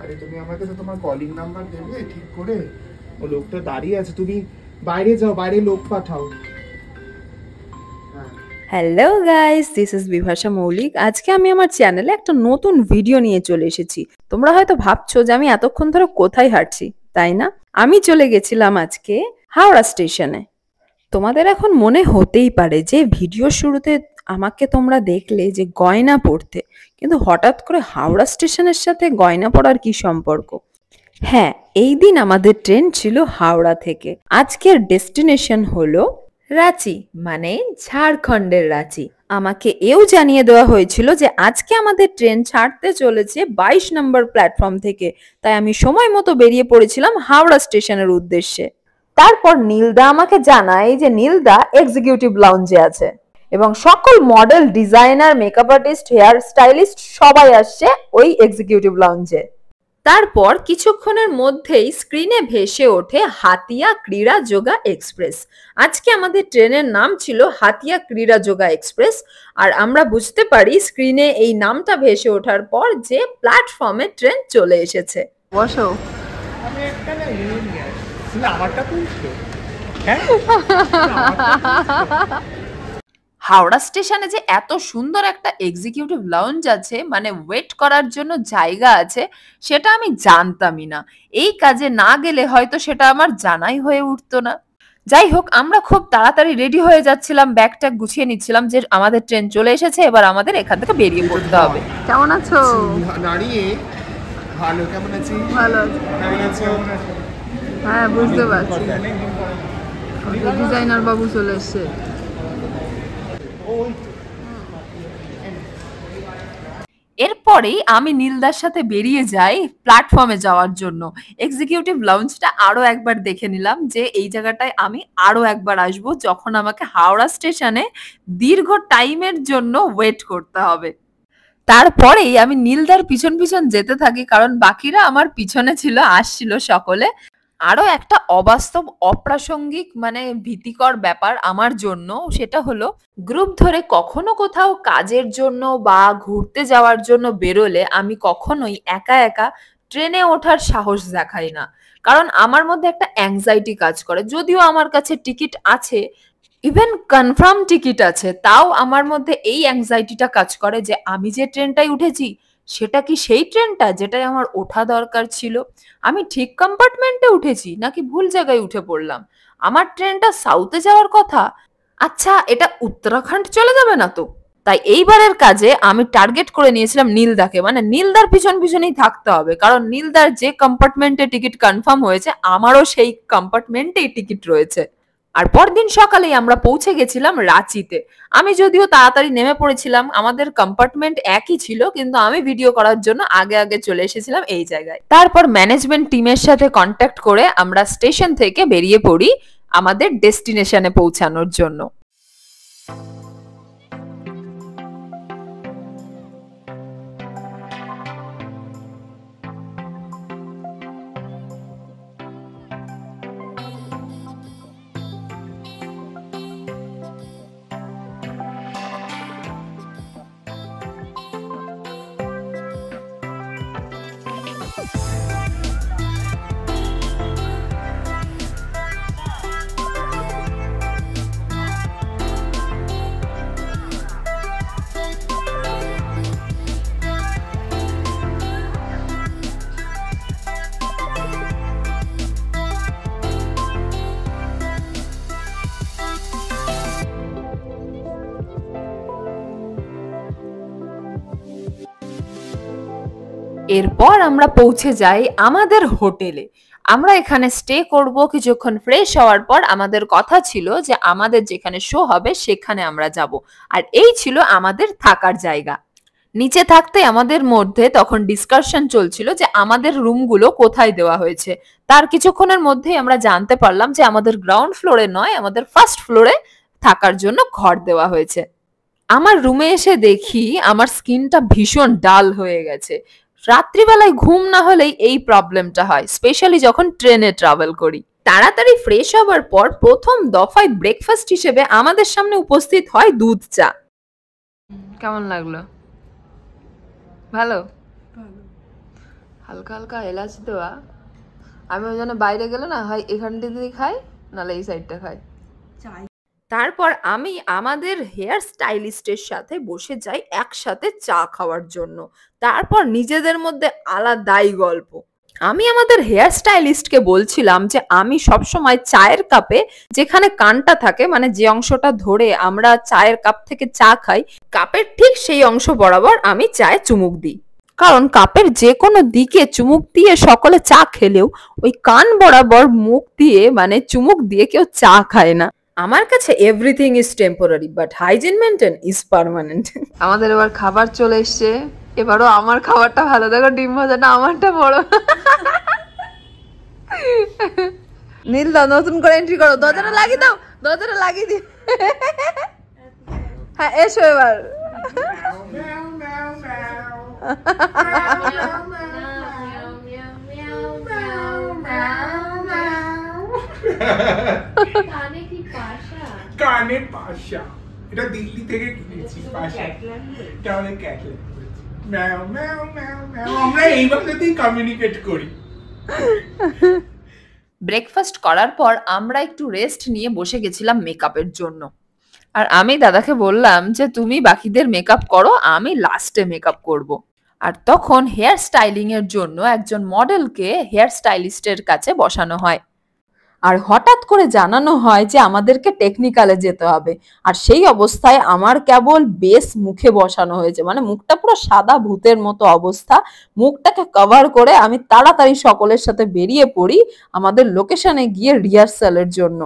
আরে তুমি আমাকে তো তোমার কলিং নাম্বার দেবে ঠিক করে। ও লোকটা দাঁড়িয়ে আছে, তুমি বাইরে যাও, বাইরে লোক পাঠাও। Hello guys, this is Bibhasha মৌলিক। আজকে আমি আমার চ্যানেলে একটা নতুন ভিডিও নিয়ে চলে এসেছি। তোমরা হয়তো ভাবছো যে আমি এতক্ষণ ধরে কোথায় হাঁটছি, তাই না? আমি চলে গেছিলাম আজকে হাওড়া স্টেশনে। তোমাদের এখন মনে হতেই পারে যে ভিডিও শুরুতে আমাকে তোমরা দেখলে যে গয়না পরতে, কিন্তু হঠাৎ করে হাওড়া স্টেশনের সাথে গয়না পরার কি সম্পর্ক? হ্যাঁ, এই দিন আমাদের ট্রেন ছিল হাওড়া থেকে। আজকের ডেস্টিনেশন হলো রাঁচি, মানে ঝাড়খণ্ডের রাঁচি। আমাকে এও জানিয়ে দেওয়া হয়েছিল যে আজকে আমাদের ট্রেন ছাড়তে চলেছে 22 নম্বর প্ল্যাটফর্ম থেকে, তাই আমি সময় মতো বেরিয়ে পড়েছিলাম হাওড়া স্টেশনের উদ্দেশ্যে। তারপর নীলদা আমাকে জানায় যে নীলদা এক্সিকিউটিভ লাউঞ্জে আছে এবং সকল model, designer, makeup artist, hair stylist সবাই আসছে ওই এক্সিকিউটিভ লাউঞ্জে। তারপর কিছুক্ষণের মধ্যেই স্ক্রিনে ভেসে ওঠে হাতিয়া ক্রীড়া যোগা এক্সপ্রেস। আজকে আমাদের ট্রেনের নাম ছিল হাতিয়া ক্রীড়া যোগা এক্সপ্রেস, আর আমরা বুঝতে পারি স্ক্রিনে এই নামটা ভেসে ওঠার পর যে প্ল্যাটফর্মে ট্রেন চলে এসেছে। বসো। আমি একটা না নিয়ে আসছি। তুমি আমারটা তুলছো? হ্যাঁ। হাওড়া স্টেশনে যে এত সুন্দর একটা এক্সিকিউটিভ লাউঞ্জ আছে, মানে ওয়েট করার জন্য জায়গা আছে, সেটা আমি জানতামই না। এই কাজে না গেলে হয়তো সেটা আমার জানাই হয়ে উঠতো না। যাই হোক, আমরা খুব তাড়াতাড়ি রেডি হয়ে যাচ্ছিলাম, ব্যাগ ট্যাগ গুছিয়ে নিচ্ছিলাম যে আমাদের ট্রেন চলে এসেছে, এবার আমাদের এখান থেকে বেরিয়ে পড়তে হবে। কেমন আছো? দাঁড়িয়ে ভালো। কেমন আছি? ভালো। কেমন আছো? হ্যাঁ, বুঝতে পারছি। ডিজাইনার বাবু চলে এসেছে। এরপরেই আমি নীলদার সাথে বেরিয়ে যাই প্ল্যাটফর্মে যাওয়ার জন্য। এক্সিকিউটিভ লাউঞ্জটা আরো একবার দেখে নিলাম যে এই জায়গাটায় আমি আরো একবার আসব যখন আমাকে হাওড়া স্টেশনে দীর্ঘ টাইমের জন্য ওয়েট করতে হবে। তারপরেই আমি নীলদার পিছন পিছন যেতে থাকি, কারণ বাকিরা আমার পিছনে ছিল, আসছিল সকলে। আরো একটা অবাস্তব, অপ্রাসঙ্গিক, মানে ভীতিকর ব্যাপার আমার জন্য, সেটা হলো গ্রুপ ধরে কখনো কোথাও কাজের জন্য বা ঘুরতে যাওয়ার জন্য বেরোলে আমি কখনোই একা একা ট্রেনে ওঠার সাহস দেখাই না, কারণ আমার মধ্যে একটা অ্যাংজাইটি কাজ করে। যদিও আমার কাছে টিকিট আছে, ইভেন কনফার্ম টিকিট আছে, তাও আমার মধ্যে এই অ্যাংজাইটিটা কাজ করে যে আমি যে ট্রেনটায় উঠেছি সেটা কি সেই ট্রেনটা যেটাই আমার ওঠা দরকার ছিল? আমি ঠিক কম্পার্টমেন্টে উঠেছি নাকি ভুল জায়গায় উঠে পড়লাম? আমার ট্রেনটা সাউথে যাওয়ার কথা, আচ্ছা এটা উত্তরাখণ্ড চলে যাবে না তো? তাই এইবারের কাজে আমি টার্গেট করে নিয়েছিলাম নীলদাকে, মানে নীলদার পিছন পিছনেই থাকতে হবে, কারণ নীলদার যে কম্পার্টমেন্টে টিকিট কনফার্ম হয়েছে আমারও সেই কম্পার্টমেন্টেই টিকিট রয়েছে। আর পরদিন সকালেই আমরা পৌঁছে গেছিলাম রাঁচিতে। আমি যদিও তাড়াতাড়ি নেমে পড়েছিলাম, আমাদের কম্পার্টমেন্ট একই ছিল, কিন্তু আমি ভিডিও করার জন্য আগে আগে চলে এসেছিলাম এই জায়গায়। তারপর ম্যানেজমেন্ট টিমের সাথে কন্ট্যাক্ট করে আমরা স্টেশন থেকে বেরিয়ে পড়ি আমাদের ডেস্টিনেশনে পৌঁছানোর জন্য। এরপর আমরা পৌঁছে যাই আমাদের হোটেলে। আমরা এখানে স্টে করব কিছুক্ষণ, ফ্রেশ হওয়ার পর আমাদের কথা ছিল যে আমাদের যেখানে শো হবে সেখানে আমরা যাব, আর এই ছিল আমাদের থাকার জায়গা। নিচে থাকতে আমাদের মধ্যে তখন ডিসকাশন চলছিল যে আমাদের রুমগুলো কোথায় দেওয়া হয়েছে। তার কিছুক্ষণের মধ্যেই আমরা জানতে পারলাম যে আমাদের গ্রাউন্ড ফ্লোরে নয়, আমাদের ফার্স্ট ফ্লোরে থাকার জন্য ঘর দেওয়া হয়েছে। আমার রুমে এসে দেখি আমার স্কিনটা ভীষণ ডাল হয়ে গেছে। রাত্রিবেলায় ঘুম না হলেই এই প্রবলেমটা হয়, স্পেশালি যখন ট্রেনে ট্রাভেল করি। তাড়াতাড়ি ফ্রেশ হবার পর প্রথম দফায় ব্রেকফাস্ট হিসেবে আমাদের সামনে উপস্থিত হয় দুধ চা। কেমন লাগলো? ভালো? হালকা হালকা এলাচ দেওয়া। আমি ওই জন্য বাইরে গেলে না হয় এখানটা দিয়ে খাই, নাহলে এই সাইডটা খাই। তারপর আমি আমাদের হেয়ার স্টাইলিস্টের সাথে বসে যাই একসাথে চা খাওয়ার জন্য। তারপর নিজেদের মধ্যে আলাদাই গল্প। আমি আমাদের হেয়ার স্টাইলিস্টকে বলছিলাম যে আমি সবসময় চায়ের কাপে যেখানে কানটা থাকে, মানে যে অংশটা ধরে আমরা চায়ের কাপ থেকে চা খাই, কাপের ঠিক সেই অংশ বরাবর আমি চায়ে চুমুক দিই। কারণ কাপের যে কোনো দিকে চুমুক দিয়ে সকলে চা খেলেও ওই কান বরাবর মুখ দিয়ে মানে চুমুক দিয়ে কেউ চা খায় না। আমার কাছে everything is temporary but hygiene maintain is permanent. আমাদের এবার খাবার চলে এসছে। এবারও আমার খাবারটা ভালো, দেখো ডিম ভাজাটা আমারটা বড়। নীল দাও, নতুন করে এন্ট্রি করো, দরজাটা লাগিয়ে দাও, দরজাটা লাগিয়ে দিই। হ্যাঁ এসো এবার। কানে পাশা, এটা দিল্লি থেকে কিনেছি। পাশা এটা অনেক ক্যাটল্যান্ড। ম্যাও ম্যাও ম্যাও ম্যাও, আমরা এইভাবেই কমিউনিকেট করি। ব্রেকফাস্ট করার পর আমরা একটু রেস্ট নিয়ে বসে গেছিলাম মেকআপের জন্য। আর আমি দাদাকে বললাম যে তুমি বাকিদের মেকআপ করো, আমি লাস্টে মেকআপ করব। আর তখন হেয়ার স্টাইলিং এর জন্য একজন মডেলকে হেয়ার স্টাইলিস্টের কাছে বসানো হয়। আর হঠাৎ করে জানানো হয় যে আমাদেরকে টেকনিক্যালে যেতে হবে। আর সেই অবস্থায় আমার কেবল বেস মুখে বসানো হয়েছে, মানে মুখটা পুরো সাদা ভূতের মতো অবস্থা। মুখটাকে কভার করে আমি তাড়াতাড়ি সকলের সাথে বেরিয়ে পড়ি আমাদের লোকেশনে গিয়ে রিহার্সালের জন্য।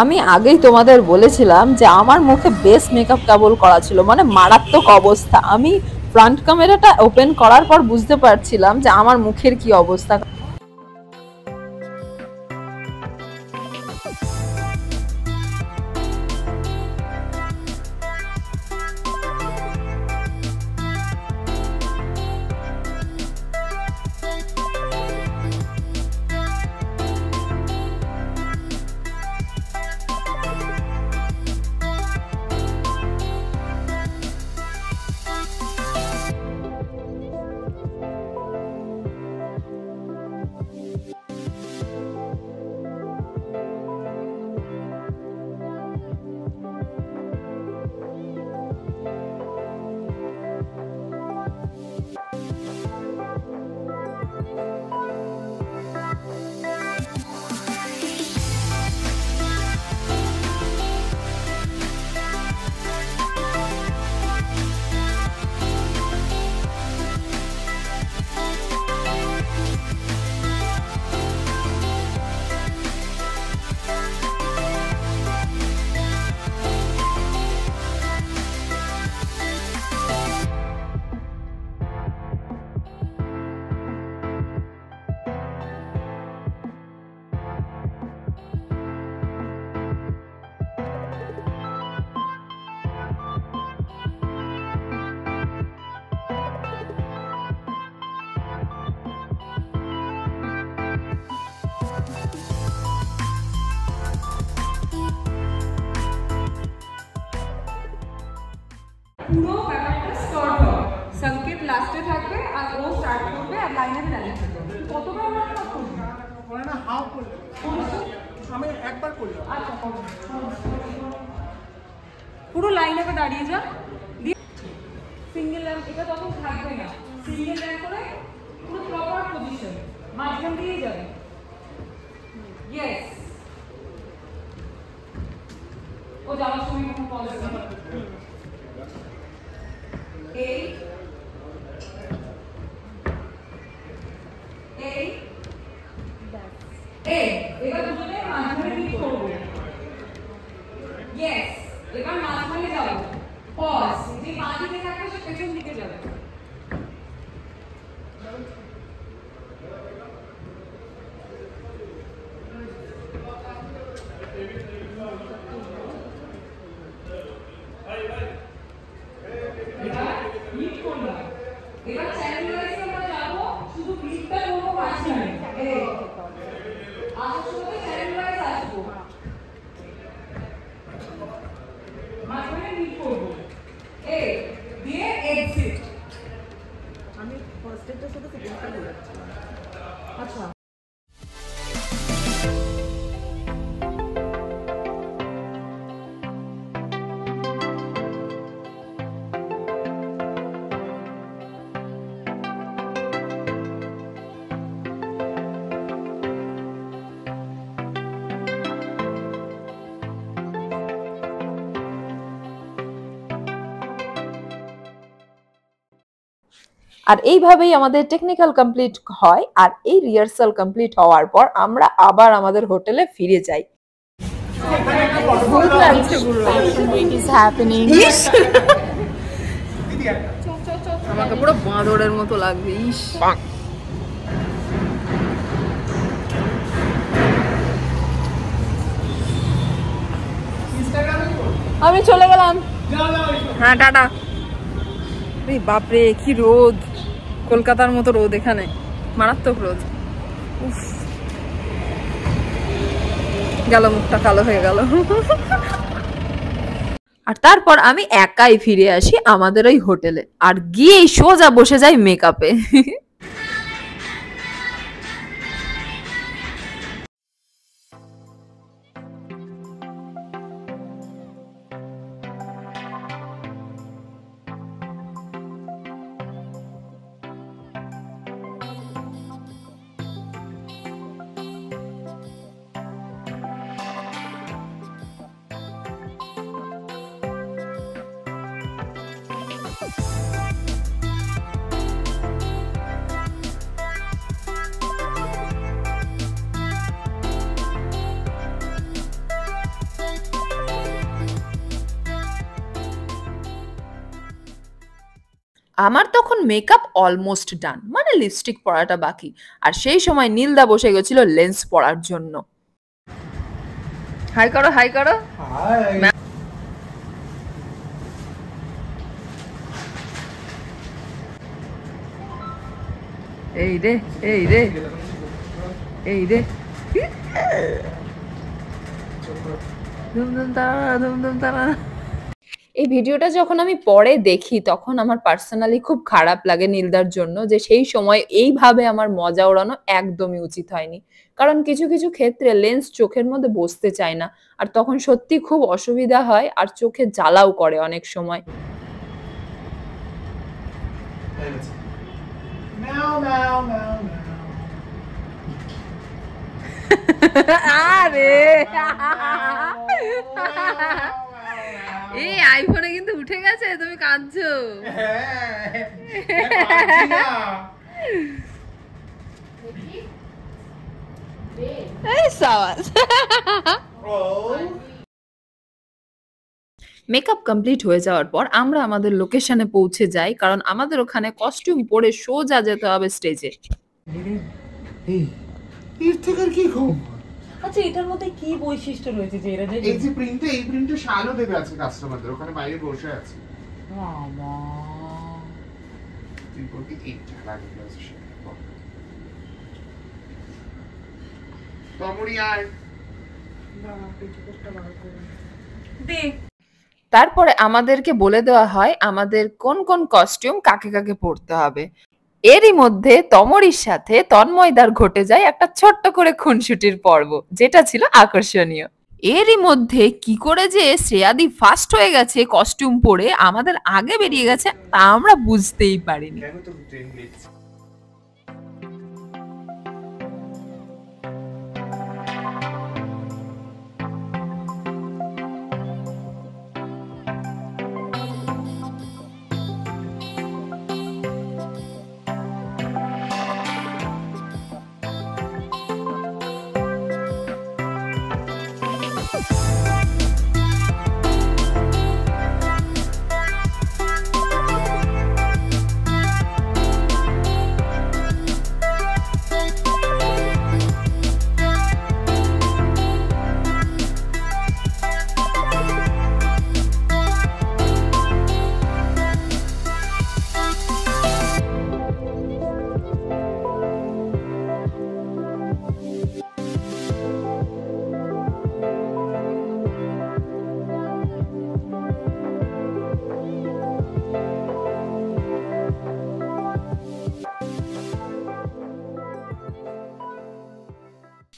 আমি আগেই তোমাদের বলেছিলাম যে আমার মুখে বেস মেকআপ কেবল করা ছিল, মানে মারাত্মক অবস্থা। আমি ফ্রন্ট ক্যামেরাটা ওপেন করার পর বুঝতে পারছিলাম যে আমার মুখের কি অবস্থা। পুরো ব্যাপারটা স্টার্ট হবে, সংকেত লাস্টে থাকবে আর ও স্টার্ট করবে আর লাইনে দাঁড়িয়ে থাকবে। কতবার আমরা করব না, হাফ করব, আমি একবার করি। আচ্ছা করব, পুরো লাইনে দাঁড়িয়ে যা। সিঙ্গেল ল্যাম্প এটা তখন থাকবে না, সিঙ্গেল ল্যাম্প করে পুরো প্রপার পজিশন মাঝখান দিয়ে যাবে। ইয়েস, ও যাওয়ার সময় কোনো পজ নেই। এবার দুজনে মাঝখানে ক্লিক করব। ইয়েস, এবার মাঝখানে যাও, পজ, যে বাঁ দিকে থাকবে সে পেছন দিকে যাবে। এবার চ্যানেল ওয়াইজ আমরা যাবো, শুধু ক্লিপটা করবো মাঝখানে। এই আসার সময় চ্যানেল ওয়াইজ আসবো, মাঝখানে ক্লিপ করবো। এই দিয়ে এক্সিট। আমি ফার্স্ট এর সাথে সেকেন্ডটা বলেছি। আচ্ছা আর এইভাবেই আমাদের টেকনিক্যাল কমপ্লিট হয়। আর এই রিহার্সাল কমপ্লিট হওয়ার পর আমরা আবার আমাদের হোটেলে ফিরে যাই। আমাকে পুরো বাঁদরের মতো লাগবে। ইস আমি চলে গেলাম, হ্যাঁ টাটা। বাপরে কি রোদ, কলকাতার মতো রোদ, এখানে মারাত্মক রোদ। উফ, গেল, মুখটা কালো হয়ে গেল। আর তারপর আমি একাই ফিরে আসি আমাদের ওই হোটেলে, আর গিয়ে সোজা বসে যাই মেকআপে। আমার তখন মেকআপ অলমোস্ট ডান, মানে লিপস্টিক পরাটা বাকি। আর সেই সময় নীলদা বসে গেছিল লেন্স পরার জন্য। হাই করো, হাই করো। এই রে, এই রে, এই রে, ধুমধুম তারা, ধুমধুম তারা। এই ভিডিওটা যখন আমি পরে দেখি তখন আমার পার্সোনালি খুব খারাপ লাগে নীলদার জন্য, যে সেই সময় এইভাবে আমার মজা ওড়ানো একদমই উচিত হয়নি। কারণ কিছু কিছু ক্ষেত্রে লেন্স চোখের মধ্যে বসতে চায় না, আর তখন সত্যি খুব অসুবিধা হয়, আর চোখে জ্বালাও করে অনেক সময়। আরে এই আইফোনে কিন্তু উঠে গেছে, তুমি কাঁদছো। মেকআপ কমপ্লিট হয়ে যাওয়ার পর আমরা আমাদের লোকেশনে পৌঁছে যাই, কারণ আমাদের ওখানে কস্টিউম পরে সোজা যেতে হবে স্টেজে। আচ্ছা এটার মধ্যে কি বৈশিষ্ট্য রয়েছে যে এরা যে এই যে প্রিন্টে, এই প্রিন্টে শালও দেবে আছে কাস্টমারদের, ওখানে বাইরে বসে আছে। বাবা তুই বলবি এইটা লাগে আছে তমরিয়ার দে। তারপরে আমাদেরকে বলে দেওয়া হয় আমাদের কোন কোন কস্টিউম কাকে কাকে পরতে হবে। এরই মধ্যে তমরির সাথে তন্ময়দার ঘটে যায় একটা ছোট্ট করে খুনসুটির পর্ব, যেটা ছিল আকর্ষণীয়। এরই মধ্যে কি করে যে শ্রেয়াদি ফার্স্ট হয়ে গেছে কস্টিউম পরে, আমাদের আগে বেরিয়ে গেছে, তা আমরা বুঝতেই পারিনি।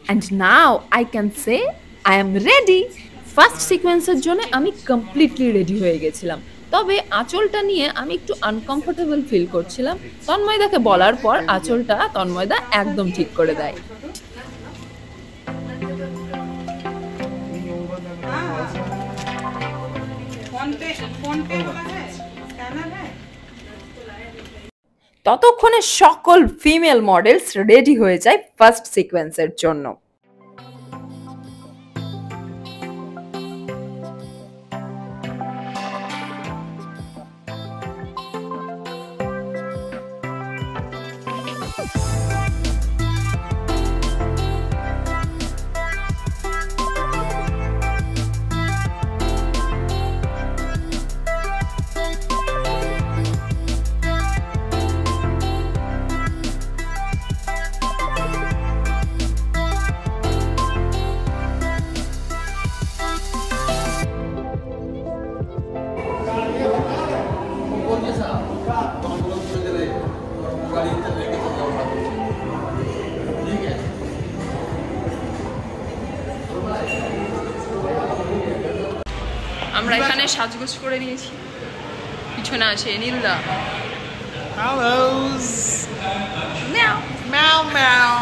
And now I can say I am ready. First সিকোয়েন্সের জন্য আমি কমপ্লিটলি রেডি হয়ে গেছিলাম, তবে আঁচলটা নিয়ে আমি একটু আনকমফোর্টেবল ফিল করছিলাম। তন্ময়দাকে বলার পর আঁচলটা তন্ময়দা একদম ঠিক করে দেয়। ততক্ষণে সকল ফিমেল মডেলস রেডি হয়ে যায় ফার্স্ট সিকোয়েন্সের জন্য। আমরা এখানে সাজগোজ করে নিয়েছি, পিছনে আছে নীলদা। Hellos. Meow. Meow meow.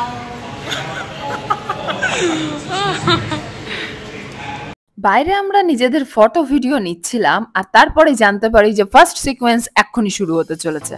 বাইরে আমরা নিজেদের ফটো ভিডিও নিচ্ছিলাম, আর তারপরে জানতে পারি যে ফার্স্ট সিকোয়েন্স এক্ষুনি শুরু হতে চলেছে।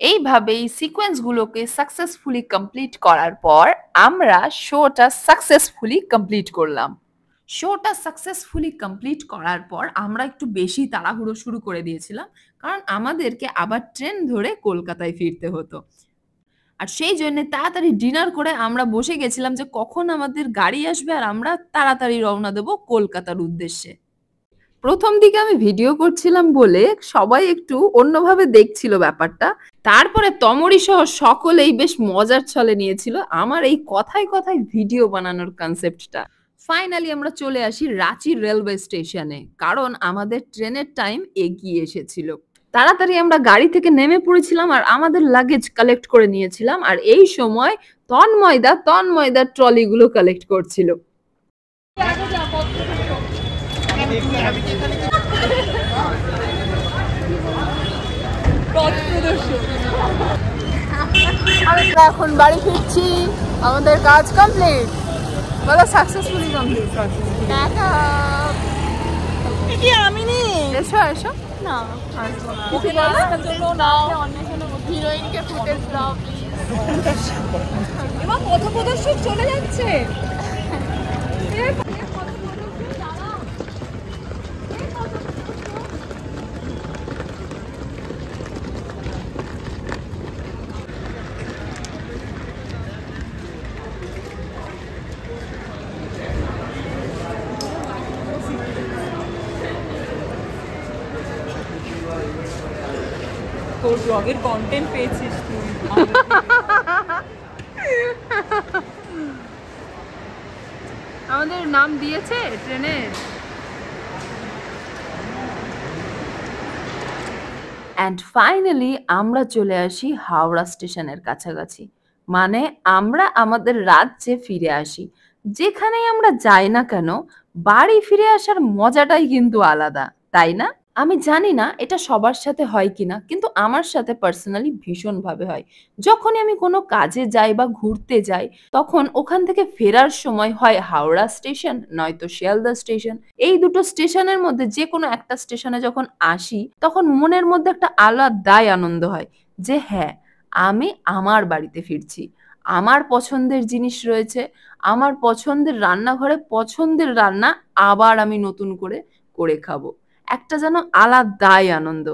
এইভাবেই সিকোয়েন্সগুলোকে সাকসেসফুলি কমপ্লিট করার পর আমরা শোটা সাকসেসফুলি কমপ্লিট করলাম। শোটা সাকসেসফুলি কমপ্লিট করার পর আমরা একটু বেশি তাড়াহুড়ো শুরু করে দিয়েছিলাম, কারণ আমাদেরকে আবার ট্রেন ধরে কলকাতায় ফিরতে হতো। আর সেই জন্য তাড়াতাড়ি ডিনার করে আমরা বসে গেছিলাম যে কখন আমাদের গাড়ি আসবে আর আমরা তাড়াতাড়ি রওনা দেবো কলকাতার উদ্দেশ্যে। প্রথম দিকে আমি ভিডিও করছিলাম বলে সবাই একটু অন্যভাবে দেখছিল ব্যাপারটা। তারপরে তমরি সহ সকলেই বেশ মজার ছলে নিয়েছিল আমার এই কথায় কথায় ভিডিও বানানোর কনসেপ্টটা। ফাইনালি আমরা চলে আসি রাঁচি রেলওয়ে স্টেশনে, কারণ আমাদের ট্রেনের টাইম এগিয়ে এসেছিল। তাড়াতাড়ি আমরা গাড়ি থেকে নেমে পড়েছিলাম আর আমাদের লাগেজ কালেক্ট করে নিয়েছিলাম। আর এই সময় তন্ময়দা ট্রলিগুলো কালেক্ট করছিল। আমরা এখন বাড়ি ফিরছি, আমাদের কাজ কমপ্লিট। বলো সাকসেসফুলি কমপ্লিট। আমি নি এসো এসো না ওকে রাস্তার জন্য নাও হিরোইনকে ফুটেজ দাও প্লিজ। এবার পথপ্রদর্শক চলে যাচ্ছে। তোর ব্লগের কন্টেন্ট পেয়েছিস তুই। আমাদের নাম দিয়েছে ট্রেনের। অ্যান্ড ফাইনালি আমরা চলে আসি হাওড়া স্টেশনের কাছাকাছি। মানে আমরা আমাদের রাজ্যে ফিরে আসি। যেখানেই আমরা যাই না কেন, বাড়ি ফিরে আসার মজাটাই কিন্তু আলাদা, তাই না? আমি জানি না এটা সবার সাথে হয় কিনা, কিন্তু আমার সাথে পার্সোনালি ভীষণ ভাবে হয়। যখনই আমি কোনো কাজে যাই বা ঘুরতে যাই, তখন ওখান থেকে ফেরার সময় হয় হাওড়া স্টেশন নয়তো শিয়ালদা স্টেশন, এই দুটো স্টেশনের মধ্যে যে কোনো একটা স্টেশনে যখন আসি, তখন মনের মধ্যে একটা আলাদাই আনন্দ হয় যে হ্যাঁ, আমি আমার বাড়িতে ফিরছি। আমার পছন্দের জিনিস রয়েছে, আমার পছন্দের রান্নাঘরে পছন্দের রান্না আবার আমি নতুন করে করে খাবো। একটা যেন আলাদাই আনন্দ।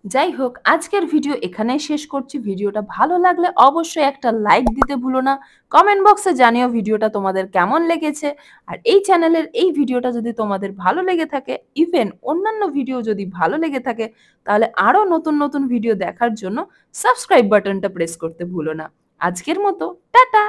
যাই হোক, আজকের ভিডিও এখানেই শেষ করছি। ভিডিওটা ভালো লাগলে অবশ্যই একটা লাইক দিতে ভুলো না। কমেন্ট বক্সে জানিও ভিডিওটা তোমাদের কেমন লেগেছে। আর এই চ্যানেলের এই ভিডিওটা যদি তোমাদের ভালো লেগে থাকে, ইভেন অন্যান্য ভিডিও যদি ভালো লেগে থাকে, তাহলে আরো নতুন নতুন ভিডিও দেখার জন্য সাবস্ক্রাইব বাটনটা প্রেস করতে ভুলো না। আজকের মতো টাটা।